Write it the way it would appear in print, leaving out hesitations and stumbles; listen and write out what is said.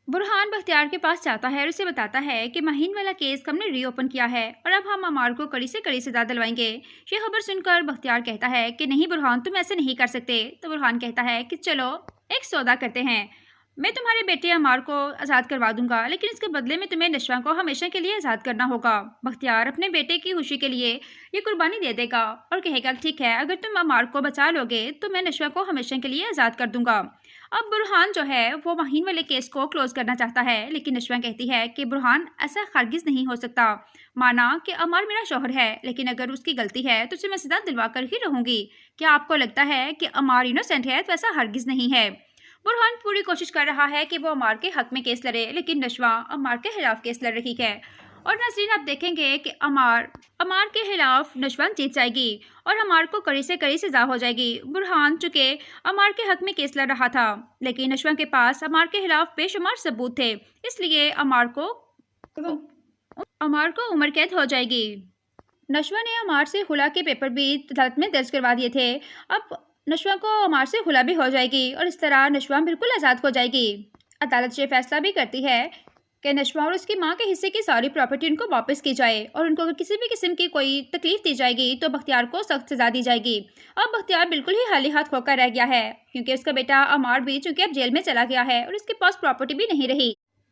برہان بختیار کے پاس جاتا ہے اور اسے بتاتا ہے کہ مہین والا کیس ہم نے ری اوپن کیا ہے اور اب ہم عمار کو کڑی سے کڑی سزا دلوائیں گے۔ یہ خبر سن کر بختیار کہتا ہے کہ نہیں برہان، تم ایسے نہیں کر سکتے۔ تو برہان کہتا ہے کہ چلو ایک سودا کرتے ہیں، میں تمہارے بیٹے عمار کو آزاد کروا دوں گا، لیکن اس کے بدلے میں تمہیں نشوہ کو ہمیشہ کے لیے آزاد کرنا ہوگا۔ بختیار اپنے بیٹے کی خوشی کے لیے یہ قربانی دے دے گا اور کہے گا ٹھیک ہے، اگر تم عمار کو بچا لو گے تو میں نشوہ کو ہمیشہ کے لیے آزاد کر دوں گا۔ اب برہان جو ہے وہ مہین والے کیس کو کلوز کرنا چاہتا ہے، لیکن نشوہ کہتی ہے کہ برہان ایسا ہرگز نہیں ہو سکتا، مانا کہ عمار میرا شوہر ہے، لیکن اگر اس کی غلطی ہے تو اسے میں سزا دلوا کر ہی رہوں گی۔ کیا آپ کو لگتا ہے کہ عمار انوسینٹ ہے؟ تو ایسا ہرگز نہیں ہے۔ برہان پوری کوشش کر رہا ہے کہ وہ عمار کے حق میں کیس لڑے، لیکن نشوہ عمار کے خلاف کیس لڑ رہی ہے۔ اور ناظرین، آپ دیکھیں گے کہ عمار کے خلاف نشوہ جیت جائے گی اور عمار کو کڑی سے کڑی سزا ہو جائے گی۔ برہان چونکہ عمار کے حق میں کیس لڑ رہا تھا، لیکن نشوہ کے پاس عمار کے خلاف بے شمار ثبوت تھے، اس لیے عمار کو عمر قید ہو جائے گی۔ نشوہ نے عمار سے خلا کے پیپر بھی عدالت میں درج کروا دیے تھے۔ اب نشوہ کو عمار سے خلا بھی ہو جائے گی اور اس طرح نشوہ بالکل آزاد ہو جائے گی۔ عدالت یہ فیصلہ بھی کرتی ہے کہ نشوہ اور اس کی ماں کے حصے کی ساری پراپرٹی ان کو واپس کی جائے، اور ان کو اگر کسی بھی قسم کی کوئی تکلیف دی جائے گی تو بختیار کو سخت سزا دی جائے گی۔ اب بختیار بالکل ہی خالی ہاتھ کھو کر رہ گیا ہے، کیونکہ اس کا بیٹا عمار بھی چونکہ اب جیل میں چلا گیا ہے اور اس کے پاس پراپرٹی بھی نہیں رہی۔